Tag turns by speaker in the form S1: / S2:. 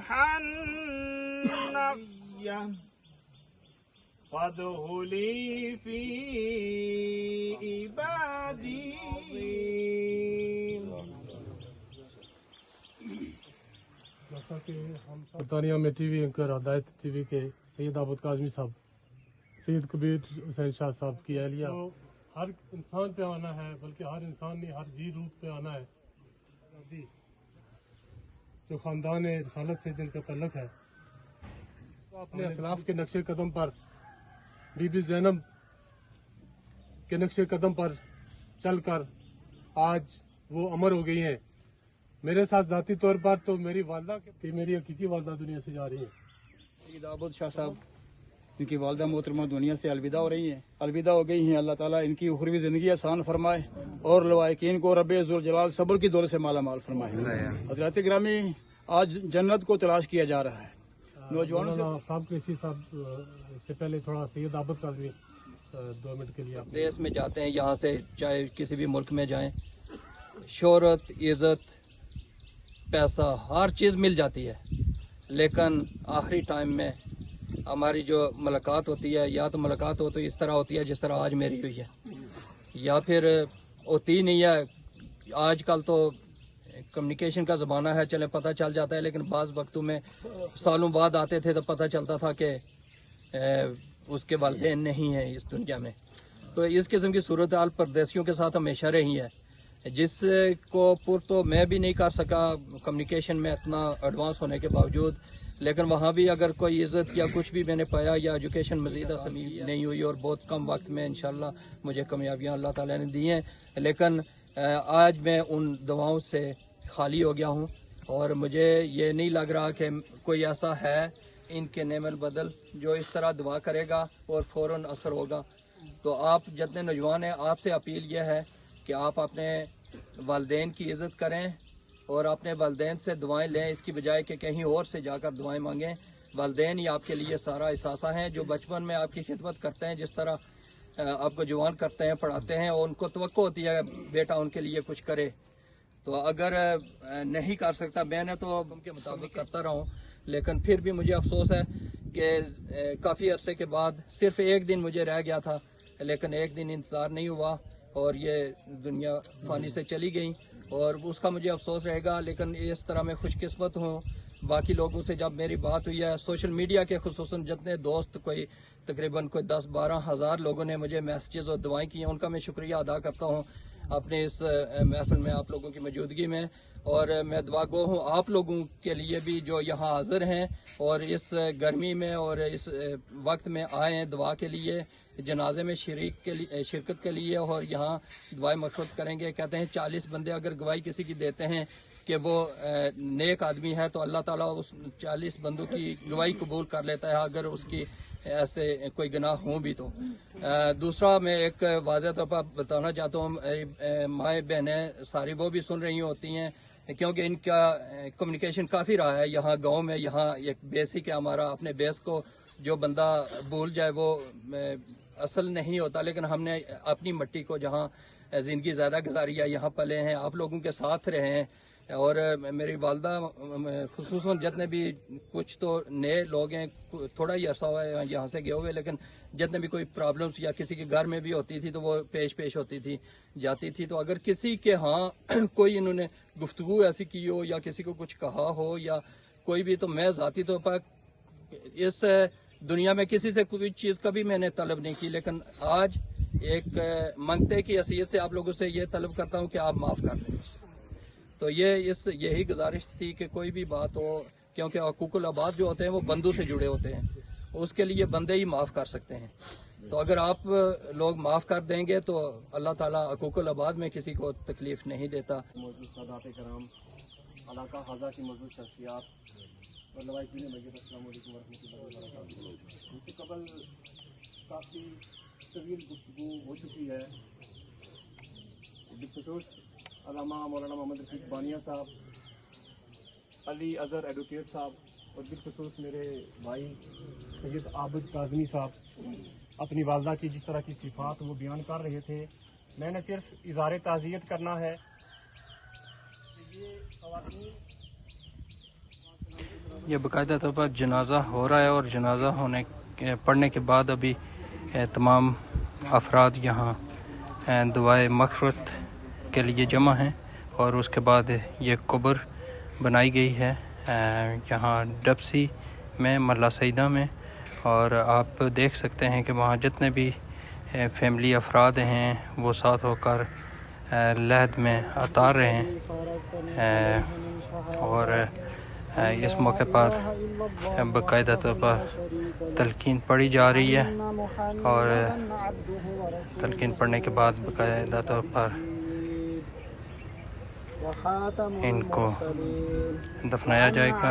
S1: النفس فادخلی فی عبادی.
S2: جیسا کہ ہم برطانیہ میں ٹی وی اینکر ہدایت ٹی وی کے سید عابد کاظمی صاحب، سید کبیر حسین شاہ صاحب کی اہلیہ، تو ہر انسان پہ آنا ہے، بلکہ ہر انسان نے ہر جی روح پہ آنا ہے. جو خاندان رسالت سے جن کا تعلق ہے، تو اپنے اسلاف کے نقش قدم پر، بی بی زینب کے نقش قدم پر چل کر آج وہ امر ہو گئی ہیں. میرے ساتھ ذاتی طور پر تو میری والدہ کہ میری حقیقی والدہ دنیا سے جا رہی ہیں.
S3: سید عابد شاہ صاحب، ان کی والدہ محترمہ دنیا سے الوداع ہو رہی ہیں، الوداع ہو گئی ہیں. اللہ تعالیٰ ان کی اخروی زندگی آسان فرمائے اور لوائقین کو رب ذوالجلال صبر کی دولت سے مالا مال فرمائے. حضرات گرامی، آج جنت کو تلاش کیا جا رہا ہے. نوجوانوں سے
S2: آفتاب قریشی صاحب، اس سے پہلے تھوڑا سید عابد کاظمی 2 منٹ کے لیے آپ
S4: دیس میں جاتے ہیں، یہاں سے چاہے کسی بھی ملک میں جائیں، شہرت، عزت، پیسہ، ہر چیز مل جاتی ہے، لیکن آخری ٹائم میں ہماری جو ملاقات ہوتی ہے، یا تو ملاقات ہو تو اس طرح ہوتی ہے جس طرح آج میری ہوئی ہے، یا پھر ہوتی نہیں ہے. آج کل تو کمیونیکیشن کا زمانہ ہے، چلے پتہ چل جاتا ہے، لیکن بعض وقتوں میں سالوں بعد آتے تھے تو پتہ چلتا تھا کہ اس کے والدین نہیں ہیں اس دنیا میں. تو اس قسم کی صورتحال پردیسیوں کے ساتھ ہمیشہ رہی ہے، جس کو پر تو میں بھی نہیں کر سکا کمیونیکیشن میں اتنا ایڈوانس ہونے کے باوجود، لیکن وہاں بھی اگر کوئی عزت یا کچھ بھی میں نے پایا یا ایجوکیشن مزید حاصل نہیں ہوئی، اور بہت کم وقت میں انشاءاللہ مجھے کامیابیاں اللہ تعالیٰ نے دی ہیں، لیکن آج میں ان دعاؤں سے خالی ہو گیا ہوں، اور مجھے یہ نہیں لگ رہا کہ کوئی ایسا ہے ان کے نعم البدل جو اس طرح دعا کرے گا اور فوراً اثر ہوگا. تو آپ جتنے نوجوان ہیں، آپ سے اپیل یہ ہے کہ آپ اپنے والدین کی عزت کریں اور اپنے والدین سے دعائیں لیں، اس کی بجائے کہ کہیں اور سے جا کر دعائیں مانگیں. والدین ہی آپ کے لیے سارا اثاثہ ہیں، جو بچپن میں آپ کی خدمت کرتے ہیں، جس طرح آپ کو جوان کرتے ہیں، پڑھاتے ہیں، اور ان کو توقع ہوتی ہے کہ بیٹا ان کے لیے کچھ کرے. تو اگر نہیں کر سکتا، میں نے تو ان کے مطابق کرتا رہا ہوں، لیکن پھر بھی مجھے افسوس ہے کہ کافی عرصے کے بعد صرف ایک دن مجھے رہ گیا تھا، لیکن ایک دن انتظار نہیں ہوا اور یہ دنیا فانی سے چلی گئی، اور اس کا مجھے افسوس رہے گا. لیکن اس طرح میں خوش قسمت ہوں باقی لوگوں سے جب میری بات ہوئی ہے، سوشل میڈیا کے خصوصاً جتنے دوست، کوئی تقریباً 10-12 ہزار لوگوں نے مجھے میسیجز اور دعائیں کی ہیں، ان کا میں شکریہ ادا کرتا ہوں اپنے اس محفل میں آپ لوگوں کی موجودگی میں. اور میں دعا گو ہوں آپ لوگوں کے لیے بھی جو یہاں حاضر ہیں اور اس گرمی میں اور اس وقت میں آئے ہیں دعا کے لیے، جنازے میں شرکت کے لیے، اور یہاں دعائیں مغفرت کریں گے. کہتے ہیں 40 بندے اگر گواہی کسی کی دیتے ہیں کہ وہ نیک آدمی ہے، تو اللہ تعالیٰ اس 40 بندوں کی گواہی قبول کر لیتا ہے، اگر اس کی ایسے کوئی گناہ ہوں بھی تو. دوسرا میں ایک واضح طور پر بتانا چاہتا ہوں، مائیں بہنیں ساری وہ بھی سن رہی ہوتی ہیں، کیونکہ ان کا کمیونیکیشن کافی رہا ہے یہاں گاؤں میں. یہاں ایک بیسک ہے ہمارا، اپنے بیس کو جو بندہ بھول جائے وہ اصل نہیں ہوتا، لیکن ہم نے اپنی مٹی کو جہاں زندگی زیادہ گزاری ہے، یہاں پلے ہیں، آپ لوگوں کے ساتھ رہے ہیں. اور میری والدہ خصوصاً جتنے بھی کچھ تو نئے لوگ ہیں، تھوڑا ہی عرصہ ہوا ہے یہاں سے گئے ہوئے، لیکن جتنے بھی کوئی پرابلمس یا کسی کے گھر میں بھی ہوتی تھی تو وہ پیش ہوتی تھی، جاتی تھی. تو اگر کسی کے ہاں کوئی انہوں نے گفتگو ایسی کی ہو یا کسی کو کچھ کہا ہو یا کوئی بھی، تو میں ذاتی طور پر اس دنیا میں کسی سے کوئی چیز کبھی میں نے طلب نہیں کی، لیکن آج ایک منگتے کی حیثیت سے آپ لوگوں سے یہ طلب کرتا ہوں کہ آپ معاف کر دیں. تو یہی گزارش تھی کہ کوئی بھی بات ہو، کیونکہ حقوق العباد جو ہوتے ہیں وہ بندوں سے جڑے ہوتے ہیں، اس کے لیے بندے ہی معاف کر سکتے ہیں. تو اگر آپ لوگ معاف کر دیں گے تو اللہ تعالیٰ حقوق العباد میں کسی کو تکلیف نہیں دیتا.
S2: موجود سادات کرام، علاقہ حاضہ کی موجود شخصیات اور لوائقین مسجد، السلام علیکم ورحمۃ اللہ وبرکاتہ. ان سے قبل کافی طویل گفتگو ہو چکی ہے. بالخصوص علامہ مولانا محمد رفیق بانیہ صاحب، علی اظہر ایڈوکیٹ صاحب، اور بالخصوص میرے بھائی سید عابد کاظمی صاحب اپنی والدہ کی جس طرح کی صفات وہ بیان کر رہے تھے. میں نے صرف اظہار تعزیت کرنا ہے کہ
S4: یہ باقاعدہ طور پر جنازہ ہو رہا ہے اور جنازہ پڑھنے کے بعد ابھی تمام افراد یہاں دعائے مغفرت کے لیے جمع ہیں اور اس کے بعد یہ قبر بنائی گئی ہے یہاں ڈبسی میں ملا سیدہ میں، اور آپ دیکھ سکتے ہیں کہ وہاں جتنے بھی فیملی افراد ہیں وہ ساتھ ہو کر لحد میں اتار رہے ہیں اور اس موقع پر باقاعدہ طور پر تلقین پڑھی جا رہی ہے اور تلقین پڑھنے کے بعد باقاعدہ طور پر ان کو دفنایا جائے گا۔